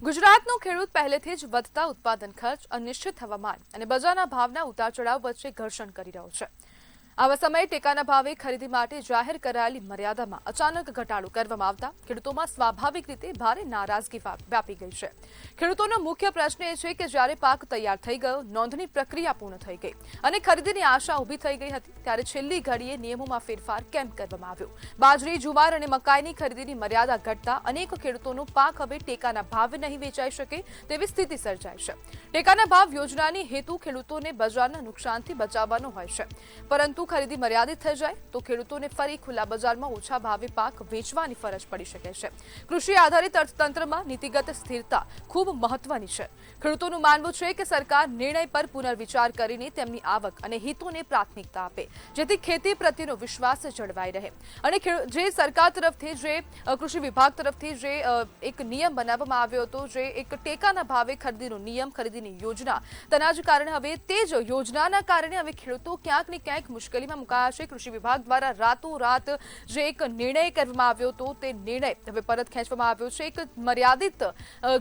ગુજરાતનો ખેડૂત પહેલેથી જ વધતા ઉત્પાદન ખર્ચ, અનિશ્ચિત હવામાન અને બજારના ભાવના ઉતાર-ચઢાવ વચ્ચે ઘર્ષણ કરી રહ્યો છે। આવા સમયે ટેકાના ભાવે ખરીદી માટે જાહેર કરાયેલી મર્યાદામાં અચાનક ઘટાડો કરવામાં આવતા ખેડૂતોમાં સ્વાભાવિક રીતે ભારે નારાજગી વ્યાપી ગઈ છે। ખેડૂતોનો મુખ્ય પ્રશ્ન એ છે કે જ્યારે પાક તૈયાર થઈ ગયો, નોંધણી પ્રક્રિયા પૂર્ણ થઈ ગઈ અને ખરીદીની આશા ઊભી થઈ ગઈ હતી, ત્યારે છેલ્લી ઘડીએ નિયમોમાં ફેરફાર કેમ કરવામાં આવ્યો? બાજરી, જુવાર અને મકાઈની ખરીદીની મર્યાદા ઘટતા અનેક ખેડૂતોનો પાક હવે ટેકાના ભાવે નહીં વેચાઈ શકે તેવી સ્થિતિ સર્જાઈ છે। ટેકાના ભાવ યોજનાની હેતુ ખેડૂતોને બજારના નુકસાનથી બચાવવાનો હોય છે, પરંતુ ખરીદી મર્યાદિત થઈ જાય તો ખેડૂતોને ફરી ખુલ્લા બજારમાં ઓછા ભાવે પાક વેચવાની ફરજ પડી શકે છે। કૃષિ આધારિત અર્થતંત્રમાં નીતિગત સ્થિરતા ખૂબ મહત્વની છે। ખેડૂતોનું માનવું છે કે સરકાર નિર્ણય પર પુનર્વિચાર કરીને તેમની આવક અને હિતોને પ્રાથમિકતા આપે, જેથી ખેતી પ્રત્યેનો વિશ્વાસ જળવાઈ રહે। અને જે સરકાર તરફથી જે કૃષિ વિભાગ તરફથી જે એક નિયમ બનાવવામાં આવ્યો હતો, જે એક ટેકાના ભાવે ખરીદીનો નિયમ, ખરીદીની યોજના, તેના જ કારણે હવે તે જ યોજનાના કારણે હવે ખેડૂતો ક્યાંક ને ક્યાંક મુશ્કેલીમાં મુકાયા છે। કૃષિ વિભાગ દ્વારા રાતોરાત જે એક નિર્ણય કરવામાં આવ્યો હતો, તે નિર્ણય હવે પરત ખેંચવામાં આવ્યો છે। એક મર્યાદિત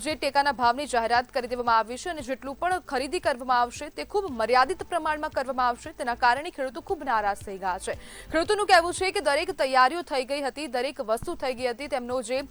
જે ટેકાના ભાવની જાહેરાત કરી દેવામાં આવી છે અને જેટલું પણ ખરીદી કરવામાં આવશે તે ખૂબ મર્યાદિત પ્રમાણમાં કરવામાં આવશે। તેના કારણે ખેડૂતો ખૂબ નારાજ થઈ ગયા છે। ખેડૂતોનું કહેવું છે કે દરેક તૈયારીઓ થઈ ગઈ હતી, દરેક વસ્તુ થઈ ગઈ હતી, તેમનો જે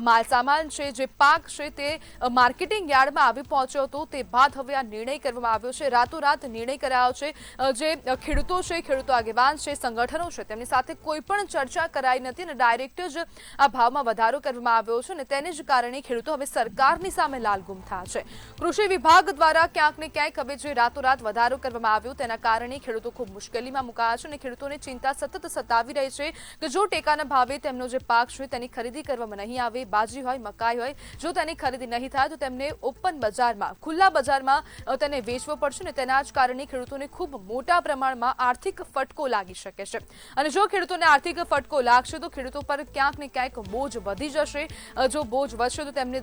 માલસામાન છે, જે પાક છે, તે માર્કેટિંગ યાર્ડમાં આવી પહોંચ્યો હતો, તે બાદ હવે આ નિર્ણય કરવામાં આવ્યો છે। રાતોરાત નિર્ણય કરાયો છે। જે ખેડૂતો છે, ખેડૂતો આગેવાન છે, સંગઠનો છે, તેમની સાથે કોઈ પણ ચર્ચા કરાઈ નથી અને ડાયરેક્ટ જ આ ભાવમાં વધારો કરવામાં આવ્યો છે અને તેને જ કારણે ખેડૂતો હવે સરકારની સામે લાલગુમ થયા છે। કૃષિ વિભાગ દ્વારા ક્યાંક ને ક્યાંક હવે જે રાતોરાત વધારો કરવામાં આવ્યો, તેના કારણે ખેડૂતો ખૂબ મુશ્કેલીમાં મુકાયા છે અને ખેડૂતોને ચિંતા સતત સતાવી રહી છે કે જો ટેકાના ભાવે તેમનો જે પાક છે તેની ખરીદી કરવામાં નહીં આવે, બાજરી હોય, મકાઈ હોય, જો તેની ખરીદી નહીં થાય તો તેમને ઓપન બજારમાં, ખુલ્લા બજારમાં તેને વેચવો પડશે અને તેના જ કારણે ખેડૂતોને ખૂબ મોટા પ્રમાણમાં આર્થિક ફટકો લાગી શકે છે। અને જો ખેડૂતોને આર્થિક ફટકો લાગશે તો ખેડૂતો પર ક્યાંક ને ક્યાંક બોજ વધી જશે। જો બોજ વધશે તો તેમને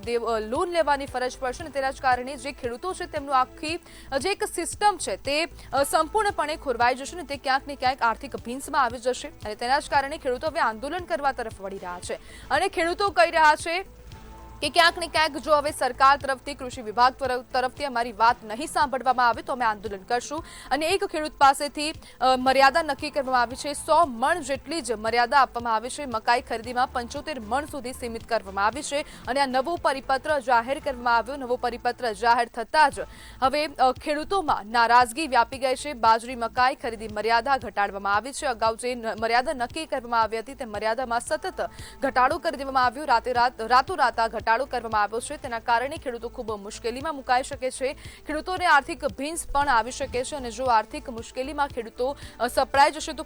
લોન લેવાની ફરજ પડશે અને તેના જ કારણે જે ખેડૂતો છે તેમનું આખી જે એક સિસ્ટમ છે તે સંપૂર્ણપણે ખોરવાઈ જશે અને તે ક્યાંક ને ક્યાંક આર્થિક ભીંસમાં આવી જશે અને તેના જ કારણે ખેડૂતો હવે આંદોલન કરવા તરફ વળી રહ્યા છે। અને ખેડૂતો કહી રહ્યા છે કે ક્યાંક ને ક્યાંક જો હવે સરકાર તરફથી, કૃષિ વિભાગ તરફથી અમારી વાત નહીં સાંભળવામાં આવે તો અમે આંદોલન કરશું। અને એક ખેડૂત પાસેથી મર્યાદા નક્કી કરવામાં આવી છે, 100 મણ જેટલી જ મર્યાદા આપવામાં આવી છે। મકાઈ ખરીદીમાં 75 મણ સુધી સીમિત કરવામાં આવી છે અને આ નવો પરિપત્ર જાહેર કરવામાં આવ્યો। નવો પરિપત્ર જાહેર થતાં જ હવે ખેડૂતોમાં નારાજગી વ્યાપી ગઈ છે। બાજરી, મકાઈ ખરીદી મર્યાદા ઘટાડવામાં આવી છે। અગાઉ જે મર્યાદા નક્કી કરવામાં આવી હતી તે મર્યાદામાં સતત ઘટાડો કરી દેવામાં આવ્યો। રાતોરાત આ ઘટાડો કરવામાં આવ્યો છે, તેના કારણે ખેડૂતો ખૂબ મુશ્કેલીમાં મુકાઈ શકે છે। ખેડૂતોને આર્થિક ભીંસ પણ આવી શકે છે અને જો આર્થિક મુશ્કેલીમાં ખેડૂતો સપડાઈ જશે તો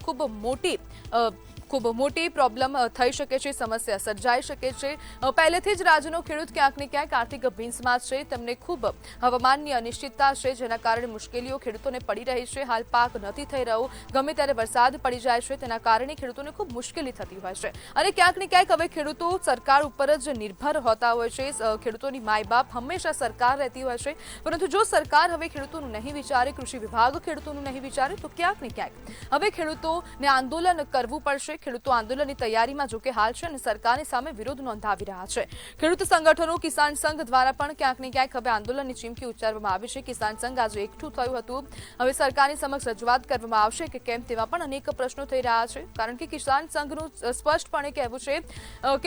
ખૂબ મોટી પ્રોબ્લેમ થઈ શકે છે, સમસ્યા સર્જાઈ શકે છે। પહેલેથી જ રાજ્યનો ખેડૂત ક્યાંક ને ક્યાંક આર્થિક ભીંસમાં છે, તેમને ખૂબ હવામાનની અનિશ્ચિતતા છે, જેના કારણે મુશ્કેલીઓ ખેડૂતોને પડી રહી છે। હાલ પાક નથી થઈ રહ્યો, ગમે ત્યારે વરસાદ પડી જાય છે, તેના કારણે ખેડૂતોને ખૂબ મુશ્કેલી થતી હોય છે અને ક્યાંક ને ક્યાંક હવે ખેડૂતો સરકાર ઉપર જ નિર્ભર હોતા હોય છે। ખેડૂતોની માય બાપ હંમેશા સરકાર રહેતી હોય છે, પરંતુ જો સરકાર હવે ખેડૂતોનું નહીં વિચારે, કૃષિ વિભાગ ખેડૂતોનું નહીં વિચારે તો ક્યાંક ને ક્યાંક હવે ખેડૂતોને આંદોલન કરવું પડશે। ખેડૂતો આંદોલનની તૈયારીમાં જોકે હાલ છે અને સરકારની સામે વિરોધ નોંધાવી રહ્યા છે। ખેડૂત સંગઠનો, કિસાન સંઘ દ્વારા પણ ક્યાંક ને ક્યાંક હવે આંદોલનની ચીમકી ઉચ્ચારવામાં આવી છે। કિસાન સંઘ આજે એકઠું થયું હતું, હવે સરકારની સમક્ષ રજૂઆત કરવામાં આવશે કે કેમ, તેવા પણ અનેક પ્રશ્નો થઈ રહ્યા છે। કારણ કે કિસાન સંઘનું સ્પષ્ટપણે કહેવું છે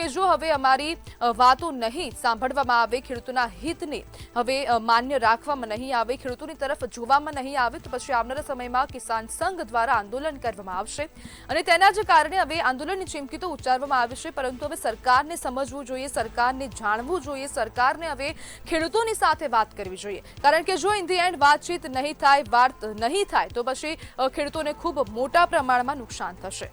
કે જો હવે અમારી વાતો નહીં સાંભળવામાં આવે, ખેડૂતોના હિતને હવે માન્ય રાખવામાં નહીં આવે, ખેડૂતોની તરફ જોવામાં નહીં આવે તો પછી આવનારા સમયમાં કિસાન સંઘ દ્વારા આંદોલન કરવામાં આવશે અને તેના જ કારણે હવે આંદોલનની ચીમકી તો ઉચ્ચારવામાં આવી છે, પરંતુ હવે સરકારને સમજવું જોઈએ, સરકારને જાણવું જોઈએ, સરકારને હવે ખેડૂતોની સાથે વાત કરવી જોઈએ। કારણ કે જો ઇન ધી એન્ડ વાતચીત નહીં થાય, વાત નહીં થાય તો પછી ખેડૂતોને ખૂબ મોટા પ્રમાણમાં નુકસાન થશે।